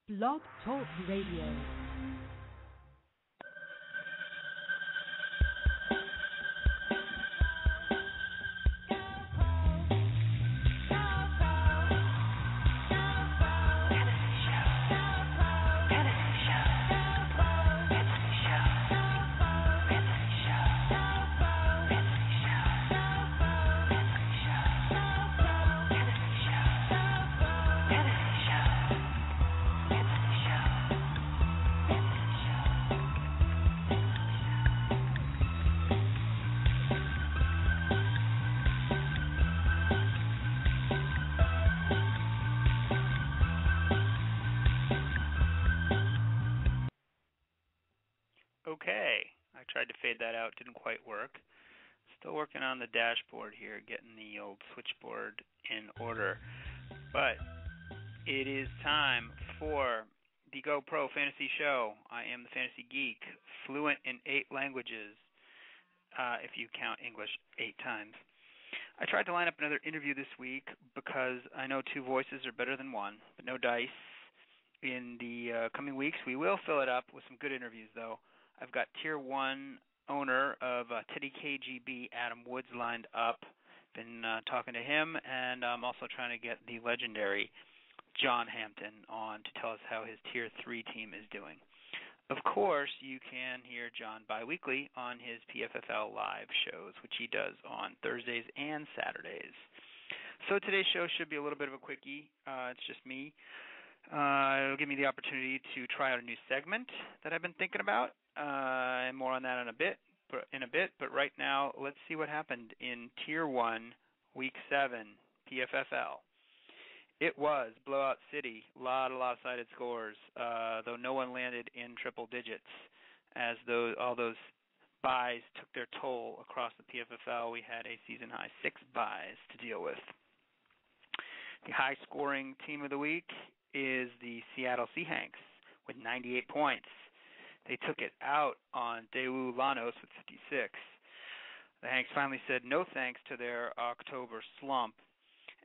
Blog Talk Radio. Okay, I tried to fade that out, didn't quite work. Still working on the dashboard here, getting the old switchboard in order. But it is time for the Go Pro Fantasy Show. I am the Fantasy Geek, fluent in 8 languages, if you count English 8 times. I tried to line up another interview this week because I know 2 voices are better than 1, but no dice. In the coming weeks, we will fill it up with some good interviews, though. I've got Tier 1 owner of Teddy KGB, Adam Woods, lined up. Been talking to him, and I'm also trying to get the legendary John Hampton on to tell us how his Tier 3 team is doing. Of course, you can hear John biweekly on his PFFL live shows, which he does on Thursdays and Saturdays. So today's show should be a little bit of a quickie. It's just me. It'll give me the opportunity to try out a new segment that I've been thinking about. And more on that in a bit. But right now, let's see what happened in Tier 1, Week 7, PFFL. It was Blowout City. A lot of sided scores, though no one landed in triple digits, as all those buys took their toll across the PFFL. We had a season-high 6 buys to deal with. The high-scoring team of the week is the Seattle Seahawks with 98 points. They took it out on Daewoo Lanos with 56. The Hanks finally said no thanks to their October slump,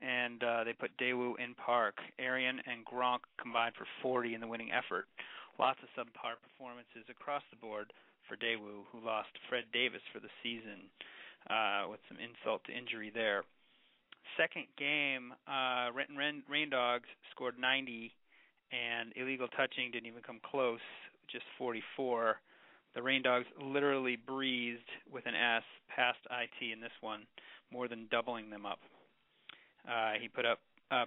and they put Daewoo in park. Arian and Gronk combined for 40 in the winning effort. Lots of subpar performances across the board for Daewoo, who lost Fred Davis for the season with some insult to injury there. Second game, Renton Rain Dogs scored 90, and Illegal Touching didn't even come close, just 44. The Rain Dogs literally breezed with an S past IT in this one, more than doubling them up.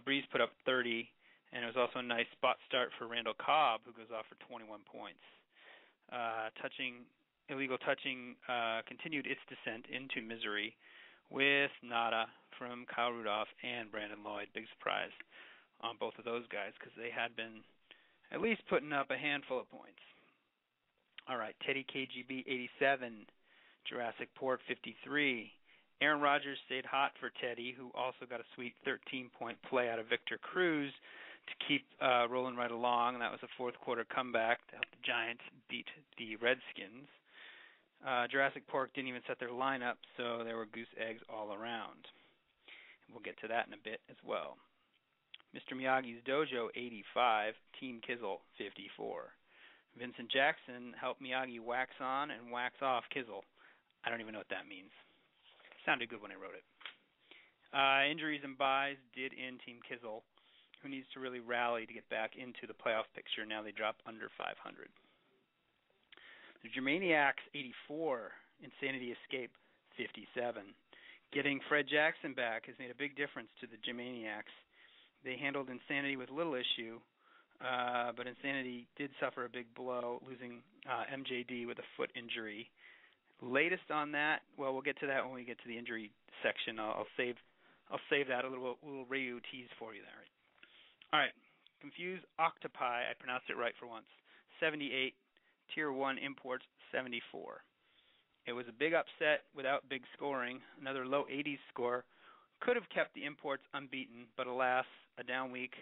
Breeze put up 30, and it was also a nice spot start for Randall Cobb, who goes off for 21 points. Illegal Touching continued its descent into misery with nada from Kyle Rudolph and Brandon Lloyd. Big surprise on both of those guys because they had been at least putting up a handful of points. All right, Teddy KGB 87, Jurassic Pork 53. Aaron Rodgers stayed hot for Teddy, who also got a sweet 13-point play out of Victor Cruz to keep rolling right along. That was a fourth-quarter comeback to help the Giants beat the Redskins. Jurassic Pork didn't even set their lineup, so there were goose eggs all around. We'll get to that in a bit as well. Mr. Miyagi's Dojo 85, Team Kizzle 54. Vincent Jackson helped Miyagi wax on and wax off Kizzle. I don't even know what that means. Sounded good when I wrote it. Injuries and buys did in Team Kizzle, who needs to really rally to get back into the playoff picture. Now they drop under 500. The Germaniacs 84, Insanity Escape 57. Getting Fred Jackson back has made a big difference to the Germaniacs. They handled Insanity with little issue, but Insanity did suffer a big blow, losing MJD with a foot injury. Latest on that, well, we'll get to that when we get to the injury section. I'll save that, a little radio tease for you there. All right, Confused Octopi, I pronounced it right for once, 78, Tier 1 Imports 74. It was a big upset without big scoring. Another low 80s score could have kept the Imports unbeaten, but alas, a down week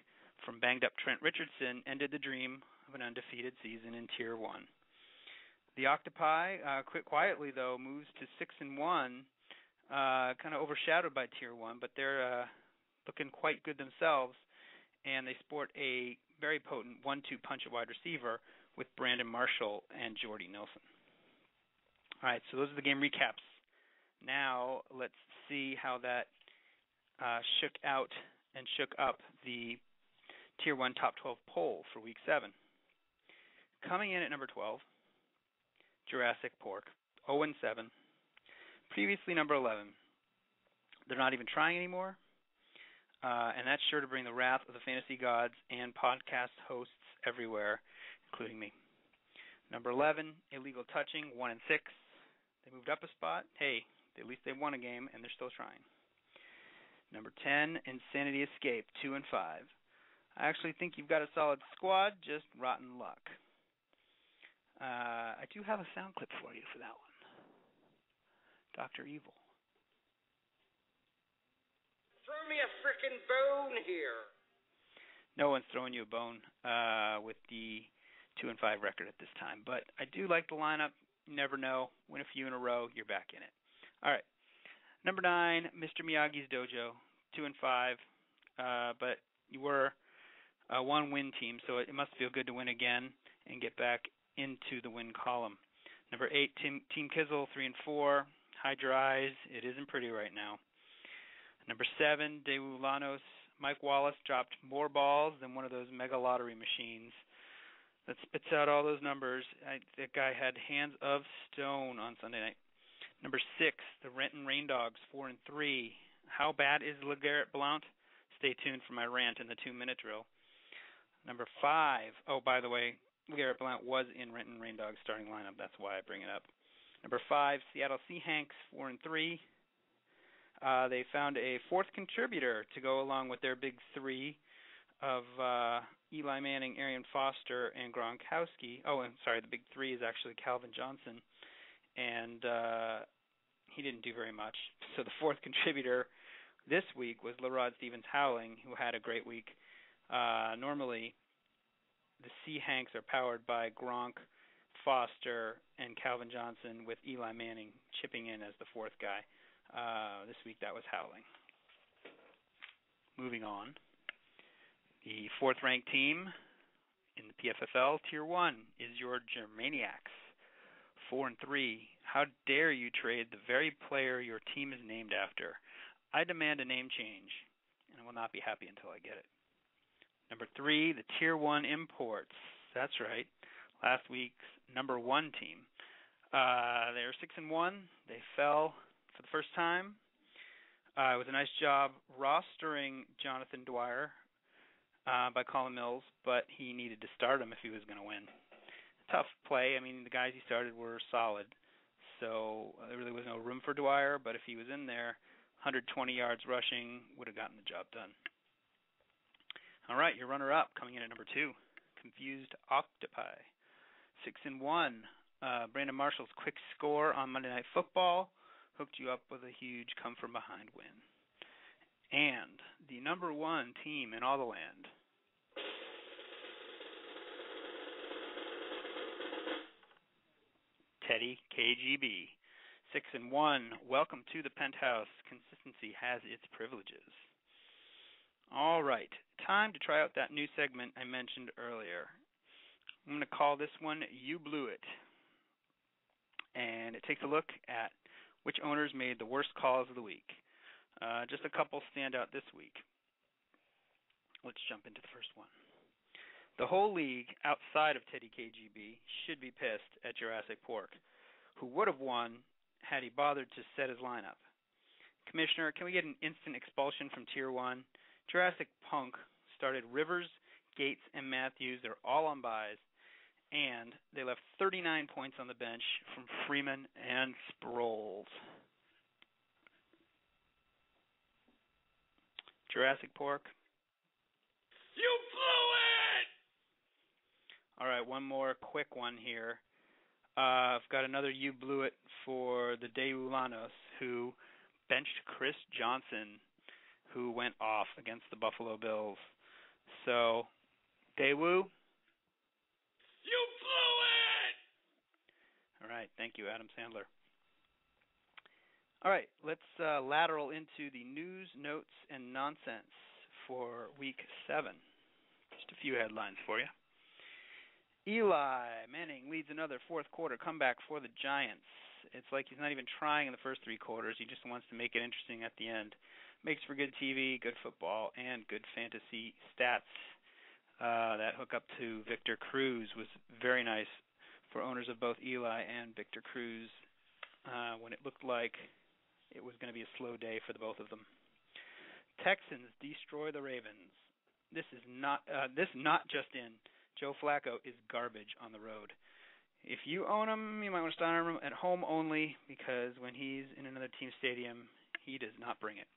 from banged-up Trent Richardson ended the dream of an undefeated season in Tier 1. The Octopi, quit quietly, though, moves to 6-1, kind of overshadowed by Tier 1, but they're looking quite good themselves, and they sport a very potent 1-2 punch at wide receiver with Brandon Marshall and Jordy Nelson. All right, so those are the game recaps. Now let's see how that shook out and shook up the Tier 1 Top 12 poll for Week 7. Coming in at number 12, Jurassic Pork, 0-7. Previously number 11. They're not even trying anymore, and that's sure to bring the wrath of the fantasy gods and podcast hosts everywhere, including me. Number 11, Illegal Touching, 1-6. They moved up a spot. Hey, at least they won a game, and they're still trying. Number 10, Insanity Escape, 2-5. I actually think you've got a solid squad, just rotten luck. I do have a sound clip for you for that one. Dr. Evil. Throw me a frickin' bone here. No one's throwing you a bone with the 2-5 record at this time, but I do like the lineup. You never know. Win a few in a row, you're back in it. All right. Number 9, Mr. Miyagi's Dojo, 2-5, but you were a one-win team, so it must feel good to win again and get back into the win column. Number 8, Team Kizzle, 3-4. Hide your eyes. It isn't pretty right now. Number 7, Daewoo Lanos. Mike Wallace dropped more balls than one of those mega lottery machines that spits out all those numbers. That guy had hands of stone on Sunday night. Number 6, the Renton Rain Dogs, 4-3. How bad is LeGarrette Blount? Stay tuned for my rant in the 2-minute drill. Number 5, oh, by the way, LeGarrette Blount was in Renton Rain Dogs' starting lineup. That's why I bring it up. Number 5, Seattle Seahanks, 4-3. They found a fourth contributor to go along with their big three of Eli Manning, Arian Foster, and Gronkowski. Oh, I'm sorry, the big three is actually Calvin Johnson, and he didn't do very much. So the fourth contributor this week was LaRod Stevens-Howling, who had a great week. Normally, the Seahanks are powered by Gronk, Foster, and Calvin Johnson, with Eli Manning chipping in as the fourth guy. This week that was Howling. Moving on. The fourth-ranked team in the PFFL Tier 1 is your Germaniacs, 4-3. How dare you trade the very player your team is named after? I demand a name change, and I will not be happy until I get it. Number 3, the Tier 1 Imports. That's right, last week's number 1 team. They're 6-1. They fell for the first time. It was a nice job rostering Jonathan Dwyer by Colin Mills, but he needed to start him if he was going to win. Tough play. I mean, the guys he started were solid, so there really was no room for Dwyer, but if he was in there, 120 yards rushing would have gotten the job done. All right, your runner-up coming in at number 2, Confused Octopi, 6-1. Brandon Marshall's quick score on Monday Night Football hooked you up with a huge come-from-behind win. And the number 1 team in all the land, Teddy KGB, 6-1. Welcome to the penthouse. Consistency has its privileges. All right, time to try out that new segment I mentioned earlier. I'm going to call this one You Blew It. And it takes a look at which owners made the worst calls of the week. Just a couple stand out this week. Let's jump into the first one. The whole league outside of Teddy KGB should be pissed at Jurassic Pork, who would have won had he bothered to set his lineup. Commissioner, can we get an instant expulsion from Tier 1? Jurassic Punk started Rivers, Gates, and Matthews. They're all on buys. And they left 39 points on the bench from Freeman and Sproles. Jurassic Pork. You blew it! All right, one more quick one here. I've got another You Blew It for the Daewoo Lanos, who benched Chris Johnson, who went off against the Buffalo Bills. So, Daewoo. You blew it! All right, thank you, Adam Sandler. All right, let's lateral into the news, notes, and nonsense for Week 7. Just a few headlines for you. Eli Manning leads another fourth quarter comeback for the Giants. It's like he's not even trying in the first three quarters. He just wants to make it interesting at the end. Makes for good TV, good football, and good fantasy stats. That hookup to Victor Cruz was very nice for owners of both Eli and Victor Cruz when it looked like it was going to be a slow day for the both of them. Texans destroy the Ravens. This not just in. Joe Flacco is garbage on the road. If you own him, you might want to start him at home only because when he's in another team's stadium, he does not bring it.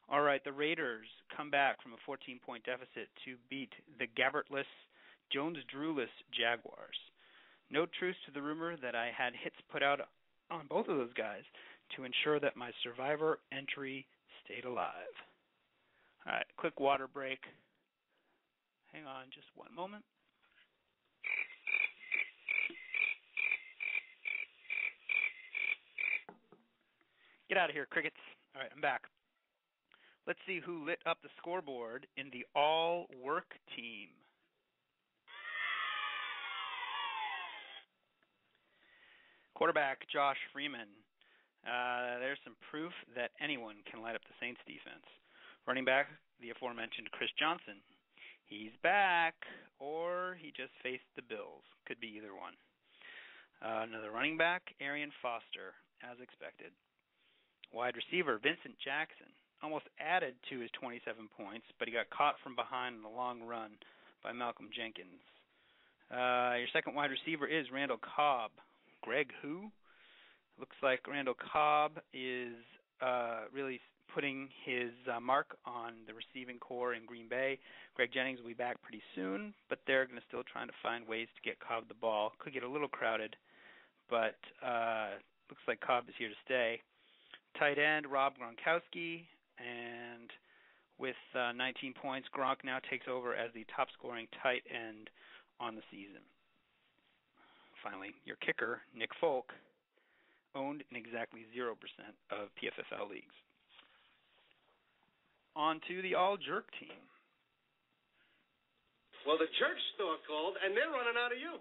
All right, the Raiders come back from a 14-point deficit to beat the Gabbertless, Jones-Drew-less Jaguars. No truth to the rumor that I had hits put out on both of those guys to ensure that my Survivor entry stayed alive. All right, quick water break. Hang on just one moment. Get out of here, crickets. All right, I'm back. Let's see who lit up the scoreboard in the all-work team. Quarterback Josh Freeman. There's some proof that anyone can light up the Saints defense. Running back, the aforementioned Chris Johnson. He's back, or he just faced the Bills. Could be either one. Another running back, Arian Foster, as expected. Wide receiver, Vincent Jackson, almost added to his 27 points, but he got caught from behind in the long run by Malcolm Jenkins. Your second wide receiver is Randall Cobb. Greg who? Looks like Randall Cobb is really putting his mark on the receiving core in Green Bay. Greg Jennings will be back pretty soon, but they're going to still trying to find ways to get Cobb the ball. Could get a little crowded, but looks like Cobb is here to stay. Tight end, Rob Gronkowski, and with 19 points, Gronk now takes over as the top-scoring tight end on the season. Finally, your kicker, Nick Folk, owned in exactly 0% of PFFL leagues. On to the all-jerk team. Well, the jerk store called, and they're running out of you.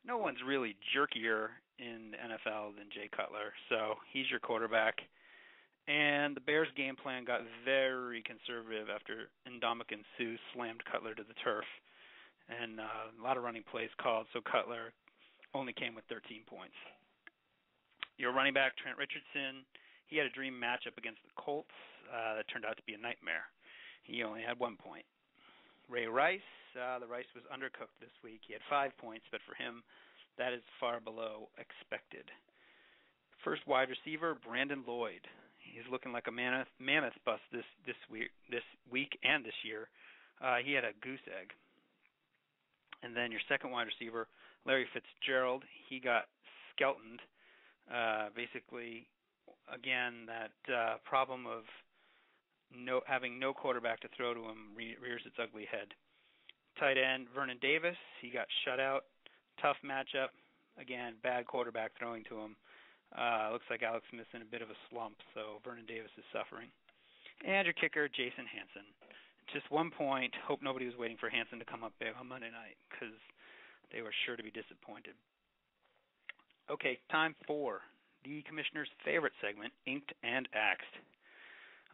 No one's really jerkier in the NFL than Jay Cutler, so he's your quarterback. And the Bears' game plan got very conservative after Ndamukong Suh slammed Cutler to the turf. And a lot of running plays called, so Cutler only came with 13 points. Your running back, Trent Richardson, he had a dream matchup against the Colts that turned out to be a nightmare. He only had 1 point. Ray Rice, the Rice was undercooked this week. He had 5 points, but for him, that is far below expected. First wide receiver, Brandon Lloyd. He's looking like a mammoth bust this week and this year. He had a goose egg. And then your second wide receiver, Larry Fitzgerald, he got skeletoned. Basically, again, that problem of having no quarterback to throw to him rears its ugly head. Tight end, Vernon Davis, he got shut out. Tough matchup. Again, bad quarterback throwing to him. Looks like Alex Smith's in a bit of a slump, so Vernon Davis is suffering. And your kicker, Jason Hansen. Just 1 point. Hope nobody was waiting for Hansen to come up big on Monday night because they were sure to be disappointed. Okay, time for the commissioner's favorite segment, Inked and Axed.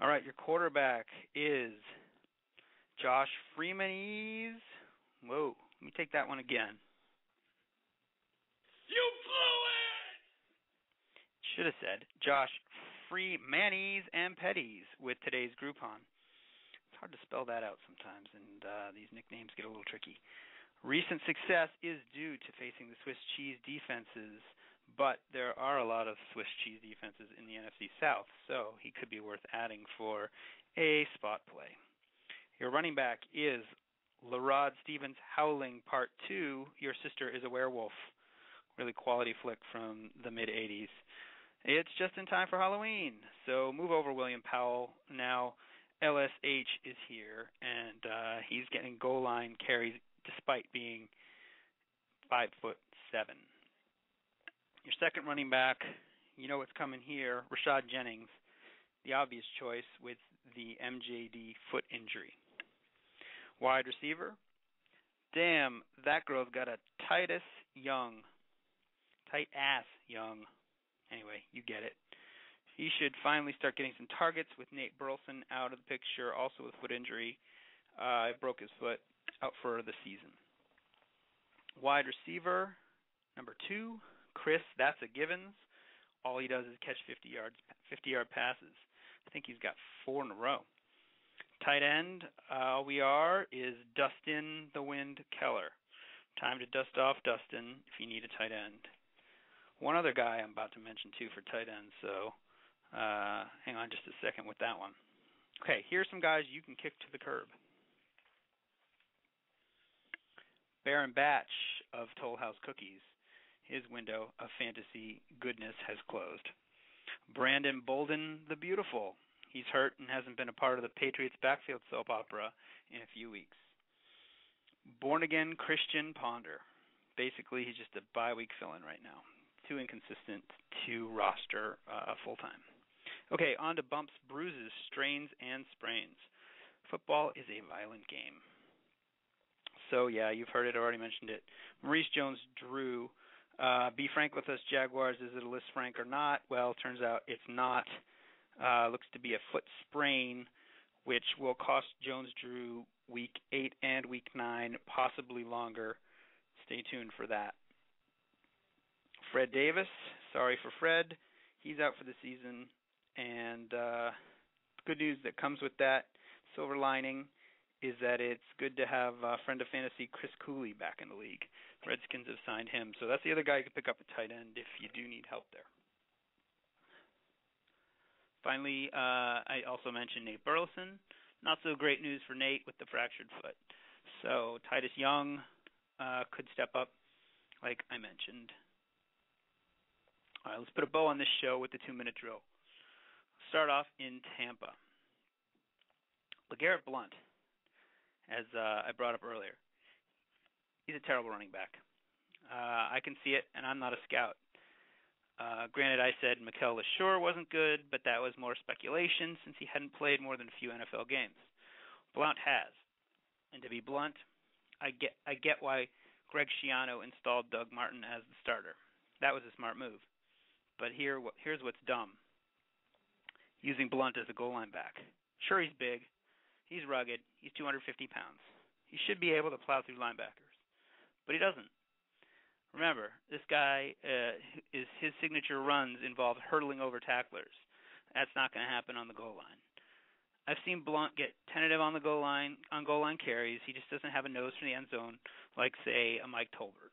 All right, your quarterback is Josh Freeman. Whoa, let me take that one again. You blew it! Should have said Josh Freemanis and Petties with today's Groupon. It's hard to spell that out sometimes, and these nicknames get a little tricky. Recent success is due to facing the Swiss cheese defenses, but there are a lot of Swiss cheese defenses in the NFC South, so he could be worth adding for a spot play. Your running back is LaRod Stevens Howling Part 2, Your Sister is a Werewolf. Really quality flick from the mid-'80s. It's just in time for Halloween, so move over, William Powell. Now LSH is here, and he's getting goal line carries despite being 5'7". Your second running back, you know what's coming here, Rashad Jennings, the obvious choice with the MJD foot injury. Wide receiver. Damn, that girl's got a tight-ass young. Anyway, you get it. He should finally start getting some targets with Nate Burleson out of the picture, also with foot injury. Broke his foot, out for the season. Wide receiver, number 2, Chris, that's a Givens. All he does is catch 50-yard passes. I think he's got 4 in a row. Tight end, all we are is Dustin the Wind Keller. Time to dust off Dustin if you need a tight end. One other guy I'm about to mention, too, for tight end, so hang on just a second with that one. Okay, here's some guys you can kick to the curb. Baron Batch of Toll House Cookies. His window of fantasy goodness has closed. Brandon Bolden the Beautiful. He's hurt and hasn't been a part of the Patriots backfield soap opera in a few weeks. Born-again Christian Ponder. Basically, he's just a bye-week fill-in right now. Too inconsistent to roster full-time. Okay, on to bumps, bruises, strains, and sprains. Football is a violent game. So, yeah, you've heard it, I already mentioned it. Maurice Jones-Drew, be frank with us, Jaguars, is it a Liz Frank or not? Well, turns out it's not. Looks to be a foot sprain, which will cost Jones-Drew Week 8 and Week 9, possibly longer. Stay tuned for that. Fred Davis, sorry for Fred. He's out for the season, and good news that comes with that, silver lining, is that it's good to have friend of fantasy Chris Cooley back in the league. Redskins have signed him, so that's the other guy you can pick up at tight end if you do need help there. Finally, I also mentioned Nate Burleson. Not so great news for Nate with the fractured foot. So Titus Young could step up, like I mentioned. All right, let's put a bow on this show with the 2-minute drill. Start off in Tampa. LeGarrette Blount, as I brought up earlier, he's a terrible running back. I can see it, and I'm not a scout. Granted, I said Mikel LeSure wasn't good, but that was more speculation since he hadn't played more than a few NFL games. Blount has. And to be blunt, I get why Greg Schiano installed Doug Martin as the starter. That was a smart move. But here's what's dumb. Using Blount as a goal line back. Sure, he's big. He's rugged. He's 250 pounds. He should be able to plow through linebackers. But he doesn't. Remember, this guy, his signature runs involve hurdling over tacklers. That's not going to happen on the goal line. I've seen Blount get tentative on the goal line carries. He just doesn't have a nose for the end zone like, say, a Mike Tolbert.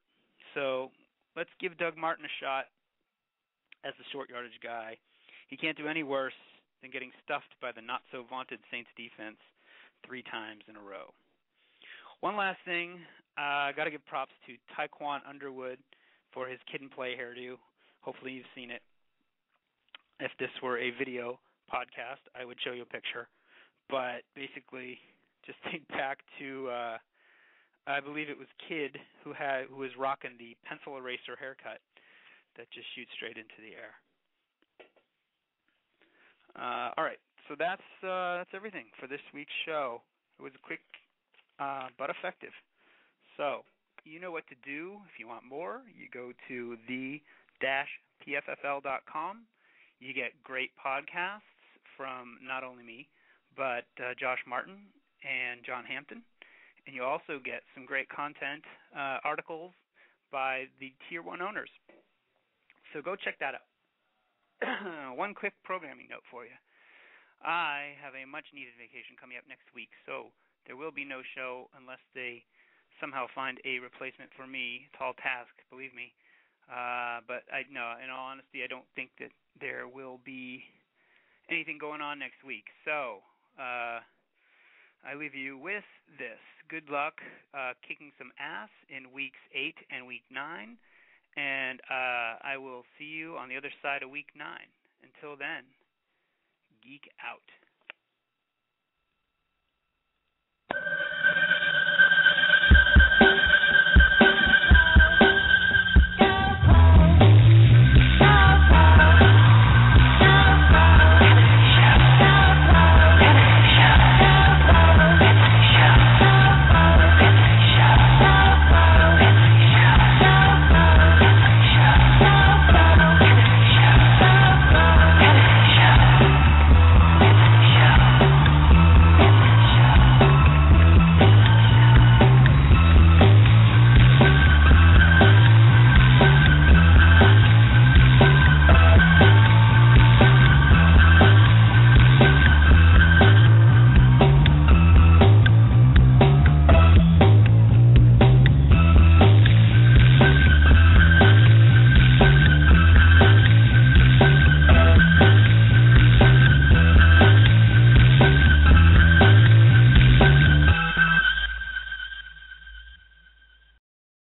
So let's give Doug Martin a shot as the short yardage guy. He can't do any worse than getting stuffed by the not-so-vaunted Saints defense 3 times in a row. One last thing, I got to give props to Tyquan Underwood for his kid and play hairdo. Hopefully you've seen it. If this were a video podcast, I would show you a picture. But basically, just think back to, I believe it was Kid who was rocking the pencil eraser haircut that just shoots straight into the air. All right, so that's everything for this week's show. It was quick but effective. So you know what to do if you want more. You go to the-pffl.com. You get great podcasts from not only me, but Josh Martin and John Hampton. And you also get some great content, articles by the Tier 1 owners. So go check that out. One quick programming note for you. I have a much-needed vacation coming up next week, so there will be no show unless they somehow find a replacement for me. Tall task, believe me. But in all honesty, I don't think that there will be anything going on next week. So I leave you with this. Good luck kicking some ass in weeks 8 and week 9. And I will see you on the other side of week 9. Until then, geek out.